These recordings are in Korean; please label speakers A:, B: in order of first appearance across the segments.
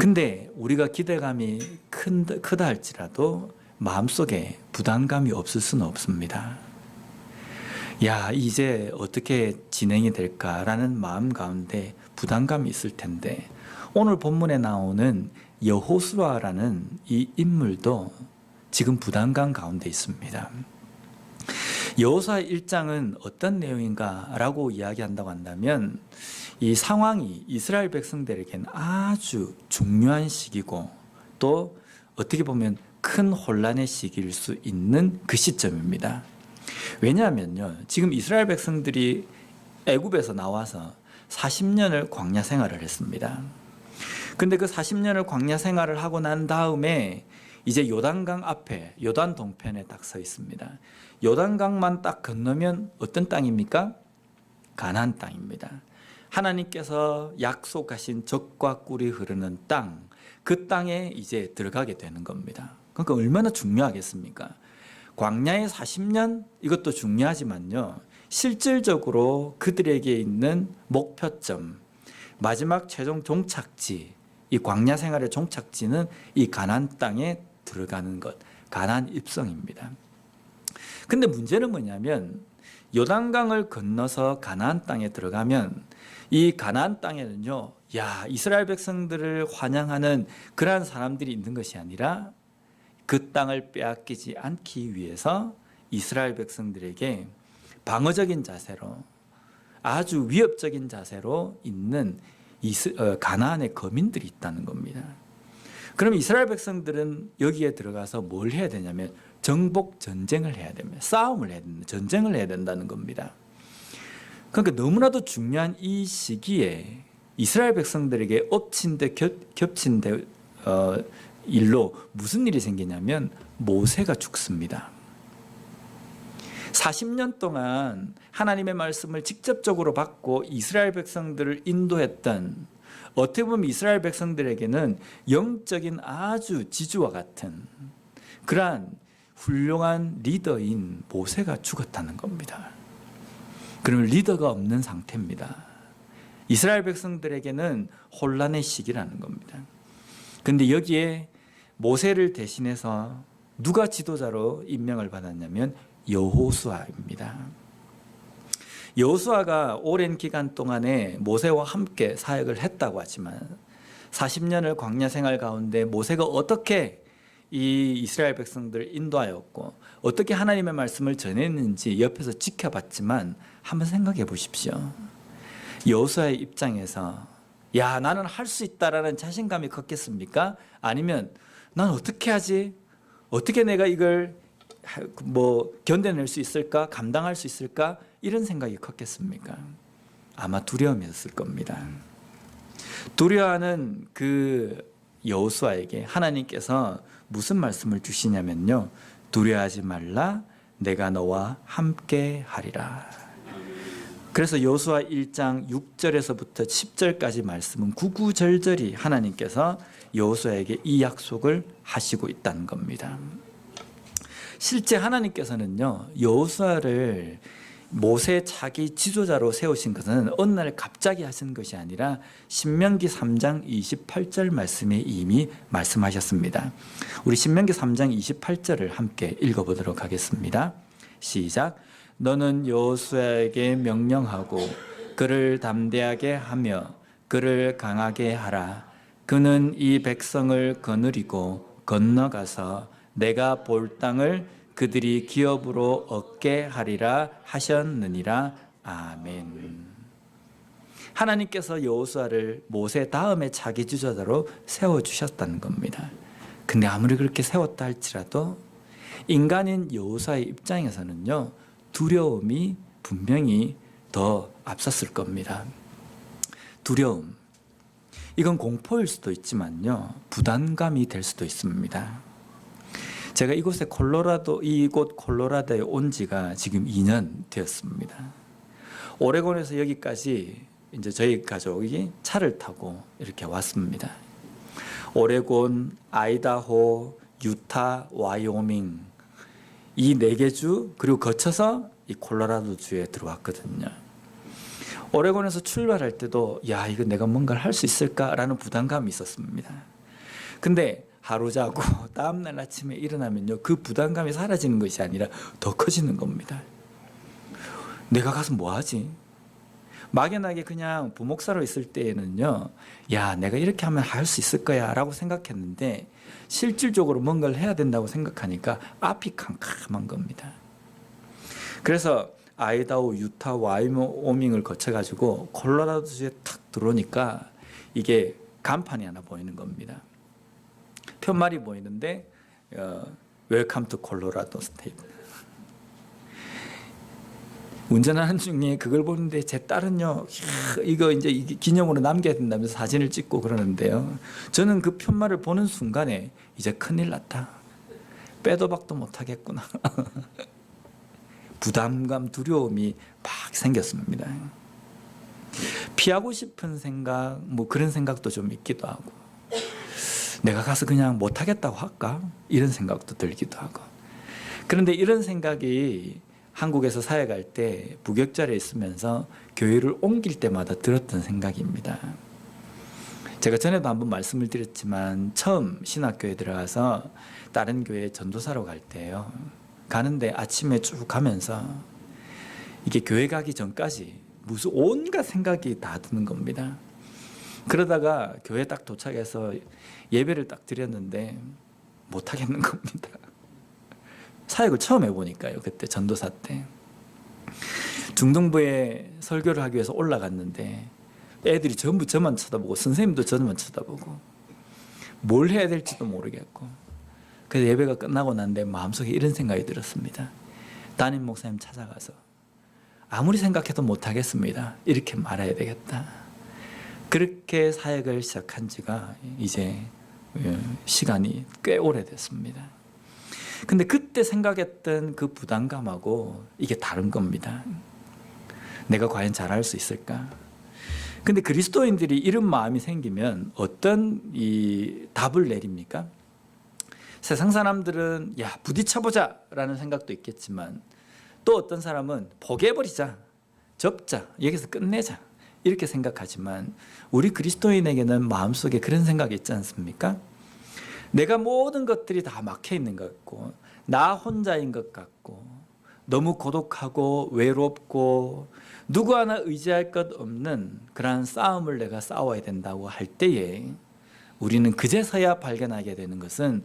A: 근데 우리가 기대감이 크다 할지라도 마음속에 부담감이 없을 수는 없습니다. 야, 이제 어떻게 진행이 될까라는 마음 가운데 부담감이 있을 텐데, 오늘 본문에 나오는 여호수아라는 이 인물도 지금 부담감 가운데 있습니다. 여호수아 1장은 어떤 내용인가라고 이야기한다고 한다면, 이 상황이 이스라엘 백성들에게는 아주 중요한 시기고, 또 어떻게 보면 큰 혼란의 시기일 수 있는 그 시점입니다. 왜냐하면요, 지금 이스라엘 백성들이 애굽에서 나와서 40년을 광야 생활을 했습니다. 근데 그 40년을 광야 생활을 하고 난 다음에 이제 요단강 앞에, 요단 동편에 딱 서 있습니다. 요단강만 딱 건너면 어떤 땅입니까? 가나안 땅입니다. 하나님께서 약속하신 젖과 꿀이 흐르는 땅, 그 땅에 이제 들어가게 되는 겁니다. 그러니까 얼마나 중요하겠습니까? 광야의 40년, 이것도 중요하지만요, 실질적으로 그들에게 있는 목표점, 마지막 최종 종착지, 이 광야 생활의 종착지는 이 가나안 땅에 들어가는 것, 가나안 입성입니다. 근데 문제는 뭐냐면, 요단강을 건너서 가나안 땅에 들어가면 이 가나안 땅에는요, 야, 이스라엘 백성들을 환영하는 그러한 사람들이 있는 것이 아니라, 그 땅을 빼앗기지 않기 위해서 이스라엘 백성들에게 방어적인 자세로, 아주 위협적인 자세로 있는 가나안의 거민들이 있다는 겁니다. 그럼 이스라엘 백성들은 여기에 들어가서 뭘 해야 되냐면 정복 전쟁을 해야 됩니다. 싸움을 해야 됩니다. 전쟁을 해야 된다는 겁니다. 그러니까 너무나도 중요한 이 시기에 이스라엘 백성들에게 엎친 데 겹친 데 일로 무슨 일이 생기냐면 모세가 죽습니다. 40년 동안 하나님의 말씀을 직접적으로 받고 이스라엘 백성들을 인도했던, 어떻게 보면 이스라엘 백성들에게는 영적인 아주 지주와 같은 그러한 훌륭한 리더인 모세가 죽었다는 겁니다. 그러면 리더가 없는 상태입니다. 이스라엘 백성들에게는 혼란의 시기라는 겁니다. 그런데 여기에 모세를 대신해서 누가 지도자로 임명을 받았냐면 여호수아입니다. 여호수아가 오랜 기간 동안에 모세와 함께 사역을 했다고 하지만 40년을 광야 생활 가운데 모세가 어떻게 이 이스라엘 백성들을 인도하였고 어떻게 하나님의 말씀을 전했는지 옆에서 지켜봤지만 한번 생각해 보십시오. 여호수아의 입장에서 야, 나는 할 수 있다라는 자신감이 컸겠습니까? 아니면 난 어떻게 하지? 어떻게 내가 이걸 견뎌낼 수 있을까? 감당할 수 있을까? 이런 생각이 컸겠습니까? 아마 두려움이었을 겁니다. 두려워하는 그 여호수아에게 하나님께서 무슨 말씀을 주시냐면요, 두려워하지 말라, 내가 너와 함께 하리라. 그래서 여호수아 1장 6절에서부터 10절까지 말씀은 구구절절히 하나님께서 여호수아에게 이 약속을 하시고 있다는 겁니다. 실제 하나님께서는요, 여호수아를 모세 차기 지도자로 세우신 것은 어느 날 갑자기 하신 것이 아니라 신명기 3장 28절 말씀에 이미 말씀하셨습니다. 우리 신명기 3장 28절을 함께 읽어보도록 하겠습니다. 시작. 너는 여호수아에게 명령하고 그를 담대하게 하며 그를 강하게 하라. 그는 이 백성을 거느리고 건너가서 내가 볼 땅을 그들이 기업으로 얻게 하리라 하셨느니라. 아멘. 하나님께서 여호수아를 모세 다음에 자기 지도자로 세워주셨다는 겁니다. 근데 아무리 그렇게 세웠다 할지라도 인간인 여호수아의 입장에서는요, 두려움이 분명히 더 앞섰을 겁니다. 두려움, 이건 공포일 수도 있지만요, 부담감이 될 수도 있습니다. 제가 이곳 콜로라도에 온 지가 지금 2년 되었습니다. 오레곤에서 여기까지 이제 저희 가족이 차를 타고 이렇게 왔습니다. 오레곤, 아이다호, 유타, 와이오밍, 이 4개 주, 그리고 거쳐서 이 콜로라도 주에 들어왔거든요. 오레곤에서 출발할 때도 야, 이거 내가 뭔가를 할 수 있을까라는 부담감이 있었습니다. 근데 하루 자고 다음날 아침에 일어나면요, 그 부담감이 사라지는 것이 아니라 더 커지는 겁니다. 내가 가서 뭐 하지? 막연하게 그냥 부목사로 있을 때에는요, 야, 내가 이렇게 하면 할 수 있을 거야 라고 생각했는데 실질적으로 뭔가를 해야 된다고 생각하니까 앞이 캄캄한 겁니다. 그래서 아이다호, 유타, 와이오밍을 거쳐가지고 콜로라도주에 탁 들어오니까 이게 간판이 하나 보이는 겁니다. 편말이 보이는데 웰컴 투 콜로라도 스테이트. 운전하는 중에 그걸 보는데 제 딸은요, 이거 이제 기념으로 남겨야 된다면서 사진을 찍고 그러는데요, 저는 그 편말을 보는 순간에 이제 큰일 났다, 빼도 박도 못하겠구나 부담감, 두려움이 막 생겼습니다. 피하고 싶은 생각, 뭐 그런 생각도 좀 있기도 하고, 내가 가서 그냥 못하겠다고 할까? 이런 생각도 들기도 하고. 그런데 이런 생각이 한국에서 사회 갈 때 부격자리에 있으면서 교회를 옮길 때마다 들었던 생각입니다. 제가 전에도 한번 말씀을 드렸지만 처음 신학교에 들어가서 다른 교회 전도사로 갈 때요, 가는데 아침에 쭉 가면서 이게 교회 가기 전까지 무슨 온갖 생각이 다 드는 겁니다. 그러다가 교회 딱 도착해서 예배를 딱 드렸는데 못 하겠는 겁니다. 사역을 처음 해보니까요. 그때 전도사 때 중동부에 설교를 하기 위해서 올라갔는데 애들이 전부 저만 쳐다보고 선생님도 저만 쳐다보고 뭘 해야 될지도 모르겠고, 그래서 예배가 끝나고 난데 마음속에 이런 생각이 들었습니다. 담임 목사님 찾아가서 아무리 생각해도 못하겠습니다, 이렇게 말해야 되겠다. 그렇게 사역을 시작한 지가 이제 시간이 꽤 오래됐습니다. 근데 그때 생각했던 그 부담감하고 이게 다른 겁니다. 내가 과연 잘할 수 있을까? 근데 그리스도인들이 이런 마음이 생기면 어떤 이 답을 내립니까? 세상 사람들은 야, 부딪혀보자 라는 생각도 있겠지만, 또 어떤 사람은 포기해버리자, 접자, 여기서 끝내자 이렇게 생각하지만, 우리 그리스도인에게는 마음속에 그런 생각이 있지 않습니까? 내가 모든 것들이 다 막혀 있는 것 같고, 나 혼자인 것 같고, 너무 고독하고 외롭고 누구 하나 의지할 것 없는 그러한 싸움을 내가 싸워야 된다고 할 때에 우리는 그제서야 발견하게 되는 것은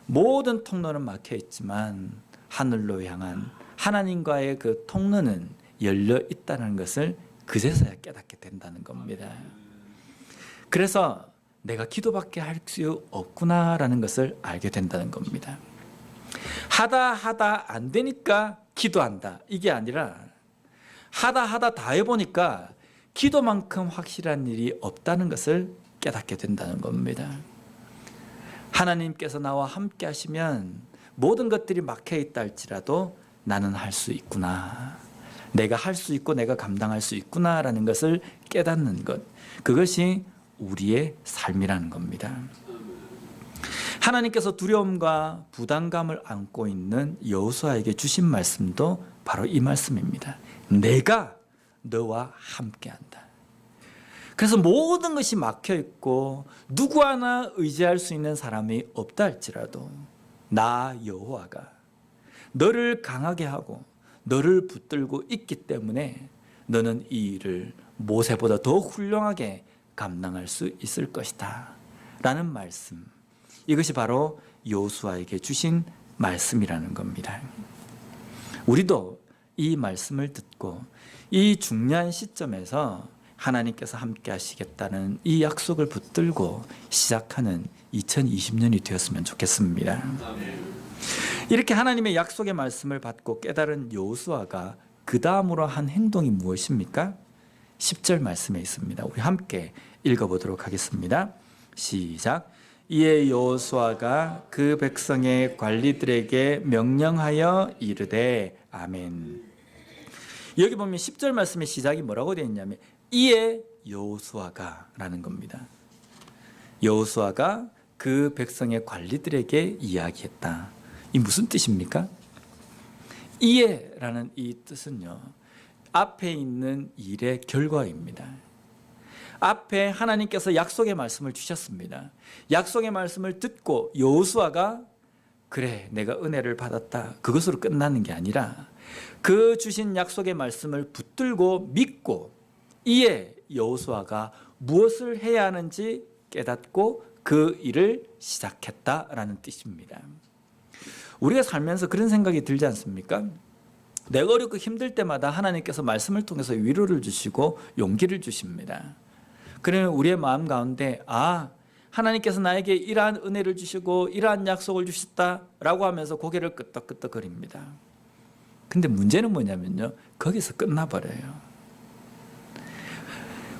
A: 모든 통로는 막혀 있지만 하늘로 향한 하나님과의 그 통로는 열려 있다는 것을 그제서야 깨닫게 된다는 겁니다. 그래서 내가 기도밖에 할 수 없구나라는 것을 알게 된다는 겁니다. 하다 안 되니까 기도한다, 이게 아니라 하다 다 해보니까 기도만큼 확실한 일이 없다는 것을 깨닫게 된다는 겁니다. 하나님께서 나와 함께 하시면 모든 것들이 막혀 있다 할지라도 나는 할 수 있구나, 내가 할 수 있고 내가 감당할 수 있구나라는 것을 깨닫는 것, 그것이 우리의 삶이라는 겁니다. 하나님께서 두려움과 부담감을 안고 있는 여호수아에게 주신 말씀도 바로 이 말씀입니다. 내가 너와 함께한다. 그래서 모든 것이 막혀 있고 누구 하나 의지할 수 있는 사람이 없다 할지라도 나 여호와가 너를 강하게 하고 너를 붙들고 있기 때문에 너는 이 일을 모세보다 더 훌륭하게 감당할 수 있을 것이다 라는 말씀, 이것이 바로 여호수아에게 주신 말씀이라는 겁니다. 우리도 이 말씀을 듣고 이 중요한 시점에서 하나님께서 함께 하시겠다는 이 약속을 붙들고 시작하는 2020년이 되었으면 좋겠습니다. 이렇게 하나님의 약속의 말씀을 받고 깨달은 여호수아가 그 다음으로 한 행동이 무엇입니까? 10절 말씀에 있습니다. 우리 함께 읽어보도록 하겠습니다. 시작. 이에 여호수아가 그 백성의 관리들에게 명령하여 이르되, 아멘. 여기 보면 10절 말씀의 시작이 뭐라고 되어 있냐면 이에 여호수아가 라는 겁니다. 여호수아가 그 백성의 관리들에게 이야기했다. 이 무슨 뜻입니까? 이에 라는 이 뜻은요, 앞에 있는 일의 결과입니다. 앞에 하나님께서 약속의 말씀을 주셨습니다. 약속의 말씀을 듣고 여호수아가 그래 내가 은혜를 받았다 그것으로 끝나는 게 아니라 그 주신 약속의 말씀을 붙들고 믿고 이에 여호수아가 무엇을 해야 하는지 깨닫고 그 일을 시작했다라는 뜻입니다. 우리가 살면서 그런 생각이 들지 않습니까? 내가 어렵고 힘들 때마다 하나님께서 말씀을 통해서 위로를 주시고 용기를 주십니다. 그러면 우리의 마음 가운데 하나님께서 나에게 이러한 은혜를 주시고 이러한 약속을 주셨다라고 하면서 고개를 끄덕끄덕거립니다. 근데 문제는 뭐냐면요, 거기서 끝나버려요.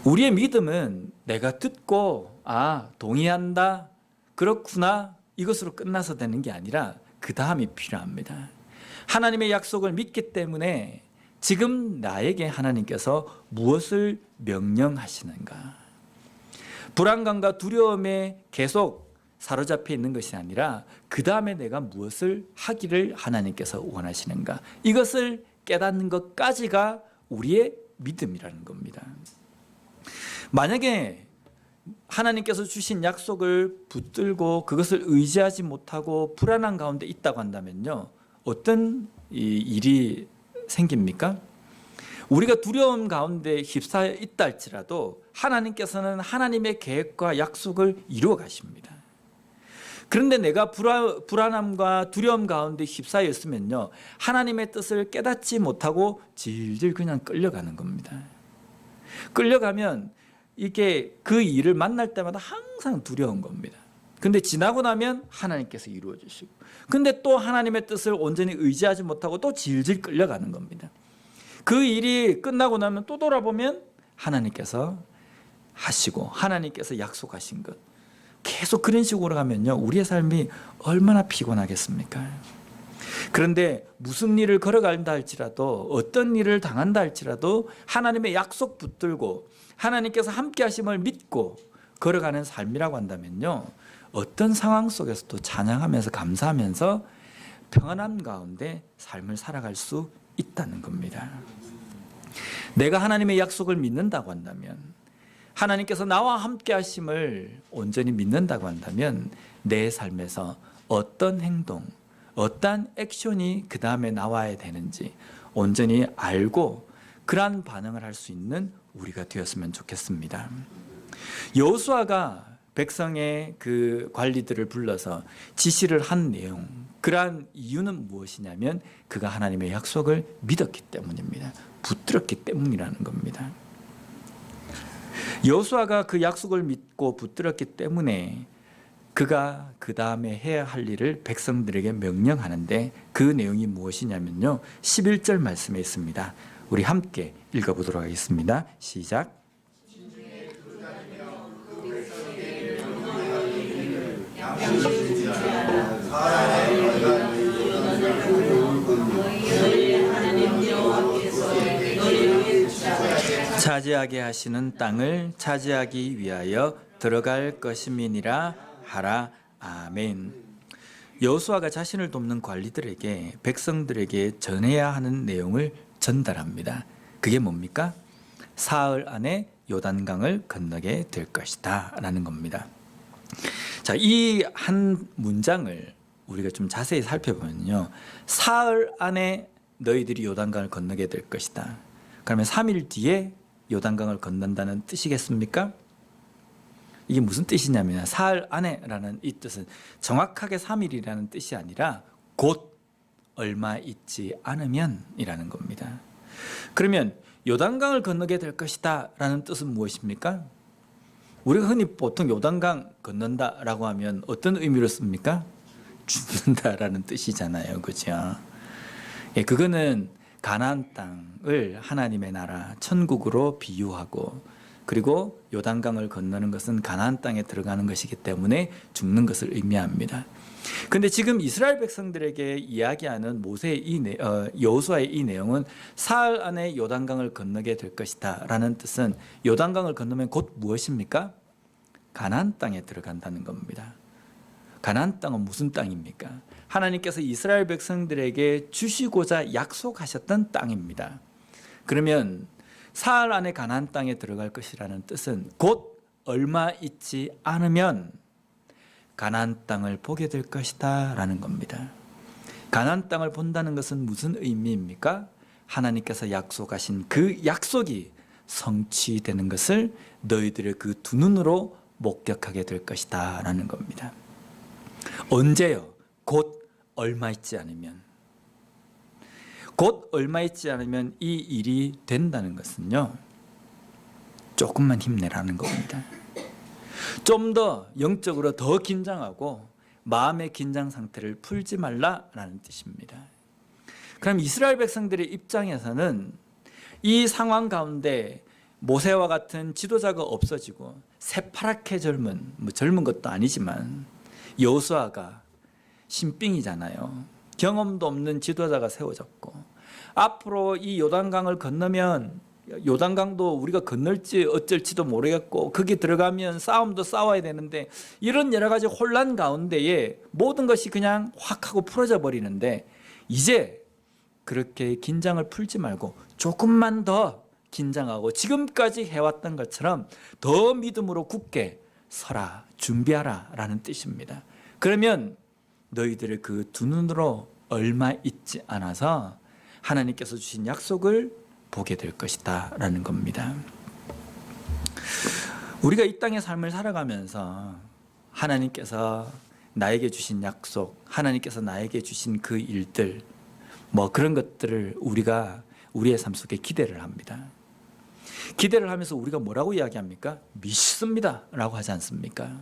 A: 우리의 믿음은 내가 듣고 동의한다, 그렇구나, 이것으로 끝나서 되는 게 아니라 그 다음이 필요합니다. 하나님의 약속을 믿기 때문에 지금 나에게 하나님께서 무엇을 명령하시는가? 불안감과 두려움에 계속 사로잡혀 있는 것이 아니라 그 다음에 내가 무엇을 하기를 하나님께서 원하시는가? 이것을 깨닫는 것까지가 우리의 믿음이라는 겁니다. 만약에 하나님께서 주신 약속을 붙들고 그것을 의지하지 못하고 불안한 가운데 있다고 한다면요, 어떤 일이 생깁니까? 우리가 두려움 가운데 휩싸여 있다 할지라도 하나님께서는 하나님의 계획과 약속을 이루어 가십니다. 그런데 내가 불안함과 두려움 가운데 휩싸여 있으면요, 하나님의 뜻을 깨닫지 못하고 질질 그냥 끌려가는 겁니다. 끌려가면 이게 그 일을 만날 때마다 항상 두려운 겁니다. 근데 지나고 나면 하나님께서 이루어 주시고, 근데 또 하나님의 뜻을 온전히 의지하지 못하고 또 질질 끌려가는 겁니다. 그 일이 끝나고 나면 또 돌아보면 하나님께서 하시고 하나님께서 약속하신 것, 계속 그런 식으로 가면요, 우리의 삶이 얼마나 피곤하겠습니까? 그런데 무슨 일을 걸어간다 할지라도, 어떤 일을 당한다 할지라도 하나님의 약속 붙들고 하나님께서 함께 하심을 믿고 걸어가는 삶이라고 한다면요, 어떤 상황 속에서도 찬양하면서 감사하면서 평안함 가운데 삶을 살아갈 수 있다는 겁니다. 내가 하나님의 약속을 믿는다고 한다면, 하나님께서 나와 함께 하심을 온전히 믿는다고 한다면 내 삶에서 어떤 행동, 어떤 액션이 그 다음에 나와야 되는지 온전히 알고 그러한 반응을 할 수 있는 우리가 되었으면 좋겠습니다. 여호수아가 백성의 그 관리들을 불러서 지시를 한 내용, 그러한 이유는 무엇이냐면 그가 하나님의 약속을 믿었기 때문입니다. 붙들었기 때문이라는 겁니다. 여호수아가 그 약속을 믿고 붙들었기 때문에 그가 그 다음에 해야 할 일을 백성들에게 명령하는데 그 내용이 무엇이냐면요, 11절 말씀에 있습니다. 우리 함께 읽어보도록 하겠습니다. 시작. 차지하게 하시는 땅을 차지하기 위하여 들어갈 것임이니라 하라. 아멘. 여호수아가 자신을 돕는 관리들에게, 백성들에게 전해야 하는 내용을 전달합니다. 그게 뭡니까? 사흘 안에 요단강을 건너게 될 것이다 라는 겁니다. 자, 이 한 문장을 우리가 좀 자세히 살펴보면요, 사흘 안에 너희들이 요단강을 건너게 될 것이다. 그러면 3일 뒤에 요단강을 건넌다는 뜻이겠습니까? 이게 무슨 뜻이냐면 사흘 안에라는 이 뜻은 정확하게 3일이라는 뜻이 아니라 곧 얼마 있지 않으면 이라는 겁니다. 그러면 요단강을 건너게 될 것이다 라는 뜻은 무엇입니까? 우리가 흔히 보통 요단강 건넌다라고 하면 어떤 의미로 씁니까? 죽는다라는 뜻이잖아요, 그렇죠? 예, 그거는 가나안 땅을 하나님의 나라 천국으로 비유하고, 그리고 요단강을 건너는 것은 가나안 땅에 들어가는 것이기 때문에 죽는 것을 의미합니다. 그런데 지금 이스라엘 백성들에게 이야기하는 여호수아의 이 내용은 사흘 안에 요단강을 건너게 될 것이다 라는 뜻은 요단강을 건너면 곧 무엇입니까? 가나안 땅에 들어간다는 겁니다. 가나안 땅은 무슨 땅입니까? 하나님께서 이스라엘 백성들에게 주시고자 약속하셨던 땅입니다. 그러면 사흘 안에 가나안 땅에 들어갈 것이라는 뜻은 곧 얼마 있지 않으면 가나안 땅을 보게 될 것이다 라는 겁니다. 가나안 땅을 본다는 것은 무슨 의미입니까? 하나님께서 약속하신 그 약속이 성취되는 것을 너희들의 그 두 눈으로 목격하게 될 것이다 라는 겁니다. 언제요? 곧 얼마 있지 않으면. 곧 얼마 있지 않으면 이 일이 된다는 것은요, 조금만 힘내라는 겁니다. 좀 더 영적으로 더 긴장하고 마음의 긴장 상태를 풀지 말라라는 뜻입니다. 그럼 이스라엘 백성들의 입장에서는 이 상황 가운데 모세와 같은 지도자가 없어지고 새파랗게 젊은 것도 아니지만 여호수아가 신빙이잖아요. 경험도 없는 지도자가 세워졌고, 앞으로 이 요단강을 건너면 요단강도 우리가 건널지 어쩔지도 모르겠고, 거기 들어가면 싸움도 싸워야 되는데, 이런 여러 가지 혼란 가운데에 모든 것이 그냥 확 하고 풀어져 버리는데, 이제 그렇게 긴장을 풀지 말고 조금만 더 긴장하고 지금까지 해왔던 것처럼 더 믿음으로 굳게 서라, 준비하라 라는 뜻입니다. 그러면 너희들의 그 두 눈으로 얼마 있지 않아서 하나님께서 주신 약속을 보게 될 것이다 라는 겁니다. 우리가 이 땅의 삶을 살아가면서 하나님께서 나에게 주신 약속, 하나님께서 나에게 주신 그 일들, 그런 것들을 우리가 우리의 삶 속에 기대를 합니다. 기대를 하면서 우리가 뭐라고 이야기합니까? 믿습니다 라고 하지 않습니까?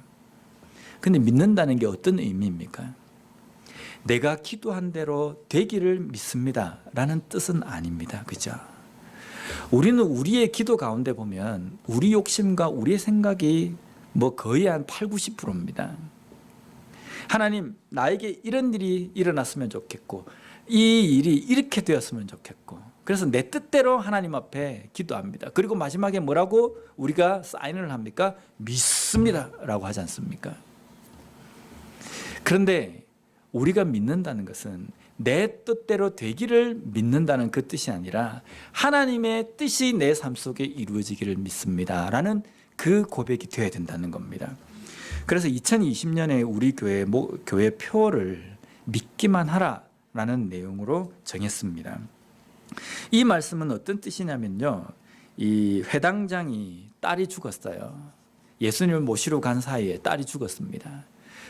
A: 근데 믿는다는 게 어떤 의미입니까? 내가 기도한 대로 되기를 믿습니다 라는 뜻은 아닙니다. 그죠? 우리는 우리의 기도 가운데 보면 우리 욕심과 우리의 생각이 거의 한 80~90%입니다. 하나님, 나에게 이런 일이 일어났으면 좋겠고, 이 일이 이렇게 되었으면 좋겠고, 그래서 내 뜻대로 하나님 앞에 기도합니다. 그리고 마지막에 뭐라고 우리가 사인을 합니까? 믿습니다 라고 하지 않습니까? 그런데 우리가 믿는다는 것은 내 뜻대로 되기를 믿는다는 그 뜻이 아니라 하나님의 뜻이 내 삶 속에 이루어지기를 믿습니다 라는 그 고백이 되어야 된다는 겁니다. 그래서 2020년에 우리 교회 표를 믿기만 하라 라는 내용으로 정했습니다. 이 말씀은 어떤 뜻이냐면요, 이 회당장이 딸이 죽었어요. 예수님을 모시러 간 사이에 딸이 죽었습니다.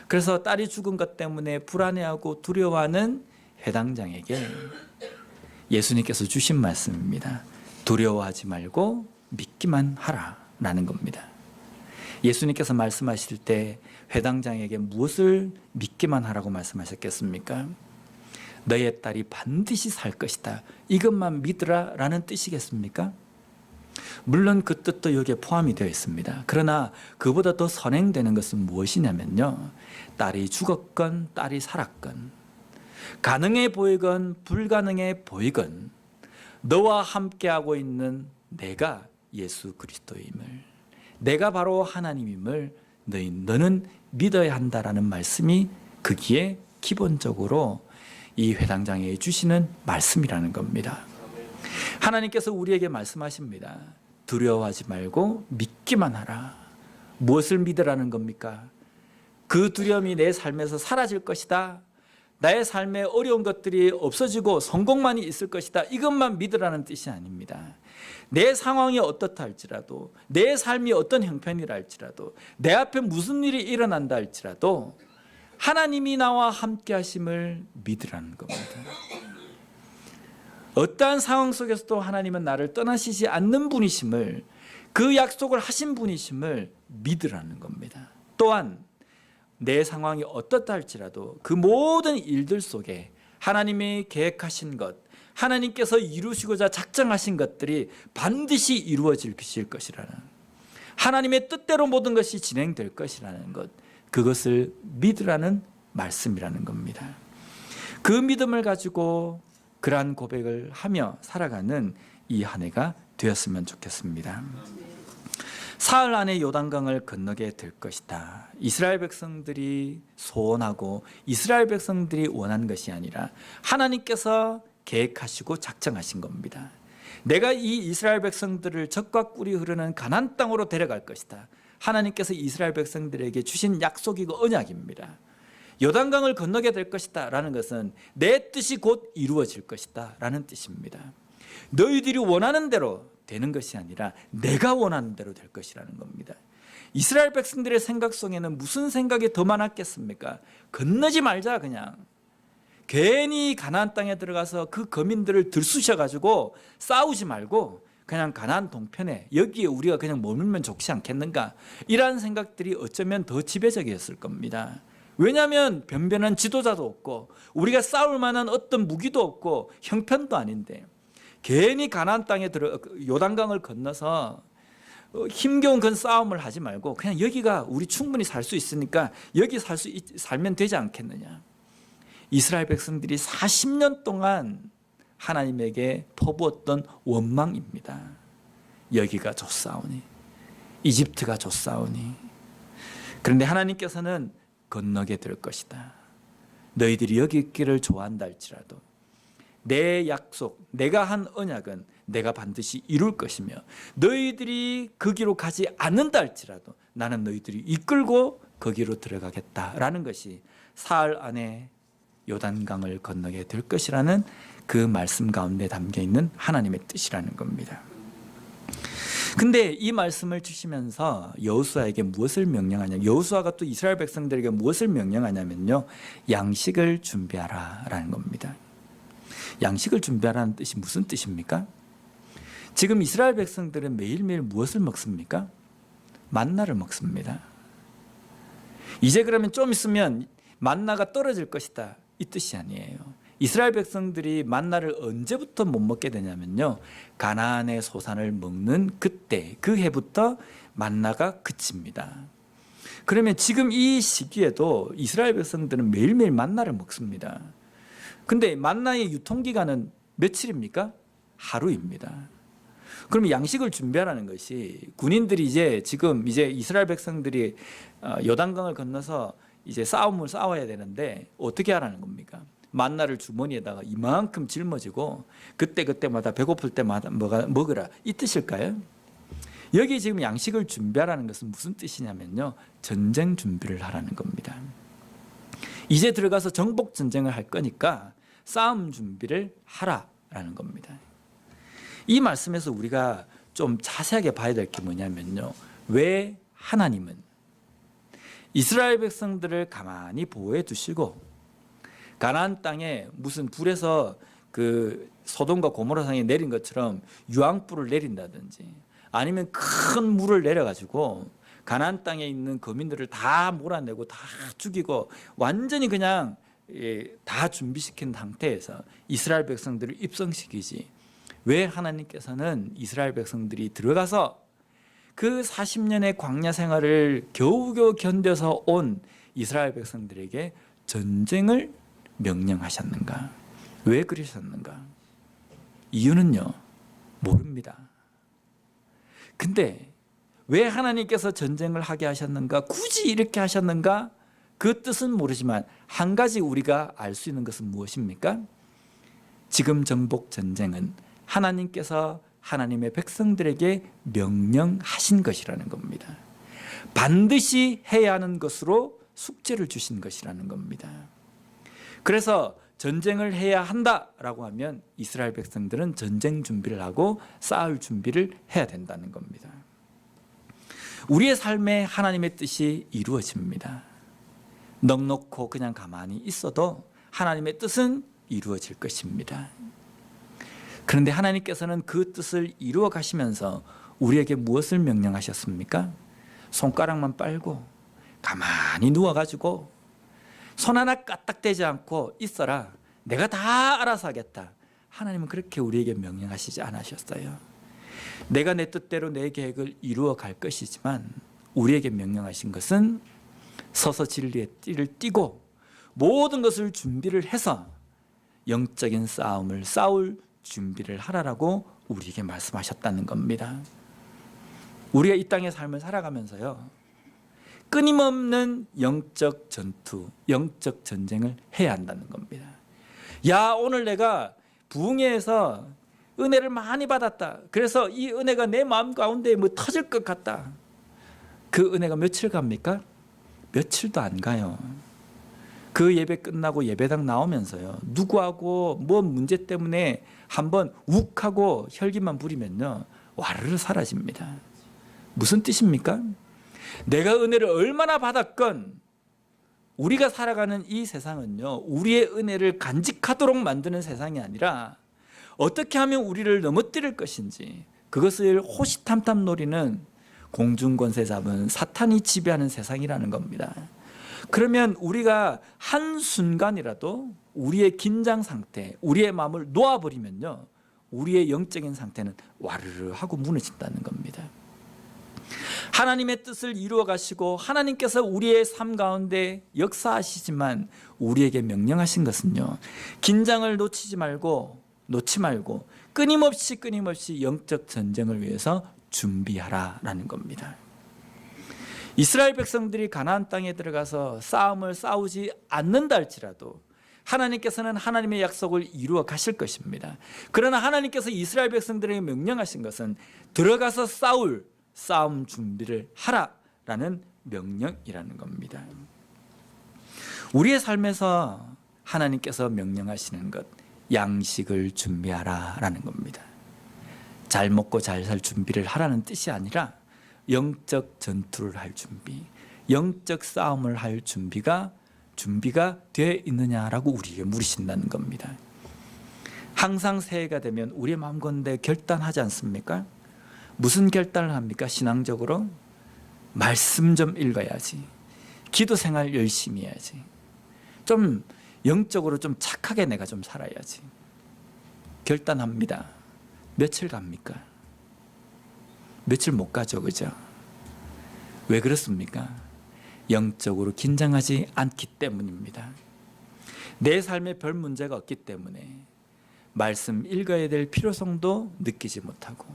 A: 그래서 딸이 죽은 것 때문에 불안해하고 두려워하는 회당장에게 예수님께서 주신 말씀입니다. 두려워하지 말고 믿기만 하라 라는 겁니다. 예수님께서 말씀하실 때 회당장에게 무엇을 믿기만 하라고 말씀하셨겠습니까? 너의 딸이 반드시 살 것이다, 이것만 믿으라 라는 뜻이겠습니까? 물론 그 뜻도 여기에 포함이 되어 있습니다. 그러나 그보다 더 선행되는 것은 무엇이냐면요, 딸이 죽었건 딸이 살았건, 가능해 보이건 불가능해 보이건 너와 함께하고 있는 내가 예수 그리스도임을, 내가 바로 하나님임을 너는 믿어야 한다라는 말씀이 거기에 기본적으로 이 회당장에 주시는 말씀이라는 겁니다. 하나님께서 우리에게 말씀하십니다. 두려워하지 말고 믿기만 하라. 무엇을 믿으라는 겁니까? 그 두려움이 내 삶에서 사라질 것이다, 나의 삶에 어려운 것들이 없어지고 성공만이 있을 것이다, 이것만 믿으라는 뜻이 아닙니다. 내 상황이 어떻다 할지라도, 내 삶이 어떤 형편이라 할지라도, 내 앞에 무슨 일이 일어난다 할지라도 하나님이 나와 함께 하심을 믿으라는 겁니다. 어떠한 상황 속에서도 하나님은 나를 떠나시지 않는 분이심을, 그 약속을 하신 분이심을 믿으라는 겁니다. 또한 내 상황이 어떻다 할지라도 그 모든 일들 속에 하나님이 계획하신 것, 하나님께서 이루시고자 작정하신 것들이 반드시 이루어질 것이라는, 하나님의 뜻대로 모든 것이 진행될 것이라는 것, 그것을 믿으라는 말씀이라는 겁니다. 그 믿음을 가지고 그러한 고백을 하며 살아가는 이 한 해가 되었으면 좋겠습니다. 사흘 안에 요단강을 건너게 될 것이다. 이스라엘 백성들이 소원하고 이스라엘 백성들이 원한 것이 아니라 하나님께서 계획하시고 작정하신 겁니다. 내가 이 이스라엘 백성들을 적과 꿀이 흐르는 가나안 땅으로 데려갈 것이다. 하나님께서 이스라엘 백성들에게 주신 약속이고 언약입니다. 요단강을 건너게 될 것이다 라는 것은 내 뜻이 곧 이루어질 것이다 라는 뜻입니다. 너희들이 원하는 대로 되는 것이 아니라 내가 원하는 대로 될 것이라는 겁니다. 이스라엘 백성들의 생각 속에는 무슨 생각이 더 많았겠습니까? 건너지 말자, 그냥. 괜히 가나안 땅에 들어가서 그 거민들을 들쑤셔가지고 싸우지 말고 그냥 가나안 동편에 여기에 우리가 그냥 머물면 좋지 않겠는가, 이러한 생각들이 어쩌면 더 지배적이었을 겁니다. 왜냐하면 변변한 지도자도 없고 우리가 싸울 만한 어떤 무기도 없고 형편도 아닌데 괜히 가나안 땅에 들어 요단강을 건너서 힘겨운 그런 싸움을 하지 말고 그냥 여기가 우리 충분히 살 수 있으니까 여기 살면 되지 않겠느냐. 이스라엘 백성들이 40년 동안 하나님에게 퍼부었던 원망입니다. 여기가 좋사오니, 이집트가 좋사오니. 그런데 하나님께서는 건너게 될 것이다. 너희들이 여기 있기를 좋아한다 할지라도 내 약속, 내가 한 언약은 내가 반드시 이룰 것이며 너희들이 거기로 가지 않는다 할지라도 나는 너희들이 이끌고 거기로 들어가겠다라는 것이 사흘 안에 요단강을 건너게 될 것이라는 그 말씀 가운데 담겨있는 하나님의 뜻이라는 겁니다. 근데 이 말씀을 주시면서 여호수아에게 무엇을 명령하냐, 여호수아가 또 이스라엘 백성들에게 무엇을 명령하냐면요, 양식을 준비하라 라는 겁니다. 양식을 준비하라는 뜻이 무슨 뜻입니까? 지금 이스라엘 백성들은 매일매일 무엇을 먹습니까? 만나를 먹습니다. 이제 그러면 좀 있으면 만나가 떨어질 것이다, 이 뜻이 아니에요. 이스라엘 백성들이 만나를 언제부터 못 먹게 되냐면요, 가나안의 소산을 먹는 그때, 그 해부터 만나가 그칩니다. 그러면 지금 이 시기에도 이스라엘 백성들은 매일매일 만나를 먹습니다. 근데 만나의 유통기간은 며칠입니까? 하루입니다. 그러면 양식을 준비하라는 것이, 군인들이 지금 이스라엘 백성들이 요단강을 건너서 이제 싸움을 싸워야 되는데 어떻게 하라는 겁니까? 만나를 주머니에다가 이만큼 짊어지고 그때마다 배고플 때마다 먹으라, 이 뜻일까요? 여기 지금 양식을 준비하라는 것은 무슨 뜻이냐면요, 전쟁 준비를 하라는 겁니다. 이제 들어가서 정복 전쟁을 할 거니까 싸움 준비를 하라라는 겁니다. 이 말씀에서 우리가 좀 자세하게 봐야 될 게 뭐냐면요, 왜 하나님은 이스라엘 백성들을 가만히 보호해 두시고 가나안 땅에 무슨 불에서 그 소돔과 고모라 상에 내린 것처럼 유황불을 내린다든지 아니면 큰 물을 내려가지고 가나안 땅에 있는 거민들을 다 몰아내고 다 죽이고 완전히 그냥 다 준비시킨 상태에서 이스라엘 백성들을 입성시키지, 왜 하나님께서는 이스라엘 백성들이 들어가서 그 40년의 광야 생활을 겨우겨우 견뎌서 온 이스라엘 백성들에게 전쟁을 명령하셨는가? 왜 그러셨는가? 이유는요, 모릅니다. 근데 왜 하나님께서 전쟁을 하게 하셨는가? 굳이 이렇게 하셨는가? 그 뜻은 모르지만 한 가지 우리가 알 수 있는 것은 무엇입니까? 지금 정복 전쟁은 하나님께서 하나님의 백성들에게 명령하신 것이라는 겁니다. 반드시 해야 하는 것으로 숙제를 주신 것이라는 겁니다. 그래서 전쟁을 해야 한다라고 하면 이스라엘 백성들은 전쟁 준비를 하고 싸울 준비를 해야 된다는 겁니다. 우리의 삶에 하나님의 뜻이 이루어집니다. 넉넉고 그냥 가만히 있어도 하나님의 뜻은 이루어질 것입니다. 그런데 하나님께서는 그 뜻을 이루어 가시면서 우리에게 무엇을 명령하셨습니까? 손가락만 빨고 가만히 누워가지고 손 하나 까딱대지 않고 있어라, 내가 다 알아서 하겠다. 하나님은 그렇게 우리에게 명령하시지 않으셨어요. 내가 내 뜻대로 내 계획을 이루어 갈 것이지만 우리에게 명령하신 것은 서서 진리의 띠를 띠고 모든 것을 준비를 해서 영적인 싸움을 싸울 준비를 하라라고 우리에게 말씀하셨다는 겁니다. 우리가 이 땅의 삶을 살아가면서요, 끊임없는 영적 전투, 영적 전쟁을 해야 한다는 겁니다. 야, 오늘 내가 부흥회에서 은혜를 많이 받았다. 그래서 이 은혜가 내 마음 가운데 뭐 터질 것 같다. 그 은혜가 며칠 갑니까? 며칠도 안 가요. 그 예배 끝나고 예배당 나오면서요, 누구하고 뭐 문제 때문에 한번 욱하고 혈기만 부리면요, 와르르 사라집니다. 무슨 뜻입니까? 내가 은혜를 얼마나 받았건 우리가 살아가는 이 세상은요, 우리의 은혜를 간직하도록 만드는 세상이 아니라 어떻게 하면 우리를 넘어뜨릴 것인지, 그것을 호시탐탐 노리는 공중권세 잡은 사탄이 지배하는 세상이라는 겁니다. 그러면 우리가 한순간이라도 우리의 긴장 상태, 우리의 마음을 놓아버리면요, 우리의 영적인 상태는 와르르 하고 무너진다는 겁니다. 하나님의 뜻을 이루어 가시고 하나님께서 우리의 삶 가운데 역사하시지만 우리에게 명령하신 것은요, 긴장을 놓지 말고 끊임없이 영적 전쟁을 위해서 준비하라라는 겁니다. 이스라엘 백성들이 가나안 땅에 들어가서 싸움을 싸우지 않는다 할지라도 하나님께서는 하나님의 약속을 이루어 가실 것입니다. 그러나 하나님께서 이스라엘 백성들에게 명령하신 것은 들어가서 싸울 싸움 준비를 하라라는 명령이라는 겁니다. 우리의 삶에서 하나님께서 명령하시는 것, 양식을 준비하라라는 겁니다. 잘 먹고 잘 살 준비를 하라는 뜻이 아니라 영적 전투를 할 준비, 영적 싸움을 할 준비가 되어 있느냐라고 우리에게 물으신다는 겁니다. 항상 새해가 되면 우리의 마음 가운데 결단하지 않습니까? 무슨 결단을 합니까? 신앙적으로 말씀 좀 읽어야지, 기도 생활 열심히 해야지, 좀 영적으로 좀 착하게 내가 좀 살아야지 결단합니다. 며칠 갑니까? 며칠 못 가죠, 그죠? 왜 그렇습니까? 영적으로 긴장하지 않기 때문입니다. 내 삶에 별 문제가 없기 때문에 말씀 읽어야 될 필요성도 느끼지 못하고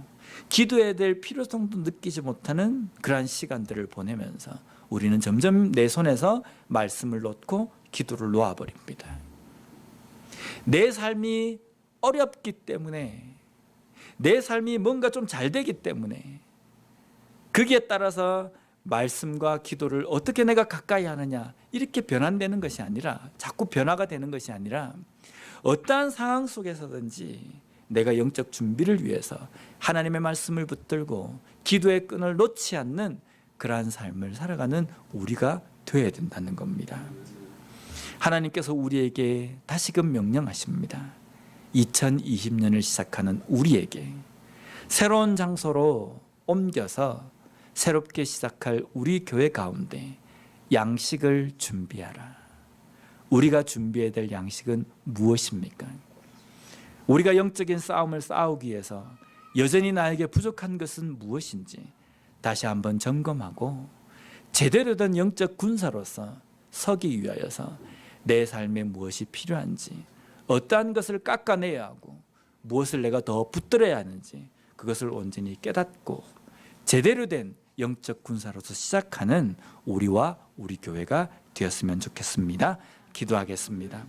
A: 기도해야 될 필요성도 느끼지 못하는 그러한 시간들을 보내면서 우리는 점점 내 손에서 말씀을 놓고 기도를 놓아버립니다. 내 삶이 어렵기 때문에, 내 삶이 뭔가 좀 잘 되기 때문에 거기에 따라서 말씀과 기도를 어떻게 내가 가까이 하느냐, 이렇게 변환되는 것이 아니라, 자꾸 변화가 되는 것이 아니라 어떠한 상황 속에서든지 내가 영적 준비를 위해서 하나님의 말씀을 붙들고 기도의 끈을 놓지 않는 그러한 삶을 살아가는 우리가 되어야 된다는 겁니다. 하나님께서 우리에게 다시금 명령하십니다. 2020년을 시작하는 우리에게 새로운 장소로 옮겨서 새롭게 시작할 우리 교회 가운데 양식을 준비하라. 우리가 준비해야 될 양식은 무엇입니까? 우리가 영적인 싸움을 싸우기 위해서 여전히 나에게 부족한 것은 무엇인지 다시 한번 점검하고 제대로 된 영적 군사로서 서기 위하여서 내 삶에 무엇이 필요한지, 어떠한 것을 깎아내야 하고 무엇을 내가 더 붙들어야 하는지, 그것을 온전히 깨닫고 제대로 된 영적 군사로서 시작하는 우리와 우리 교회가 되었으면 좋겠습니다. 기도하겠습니다.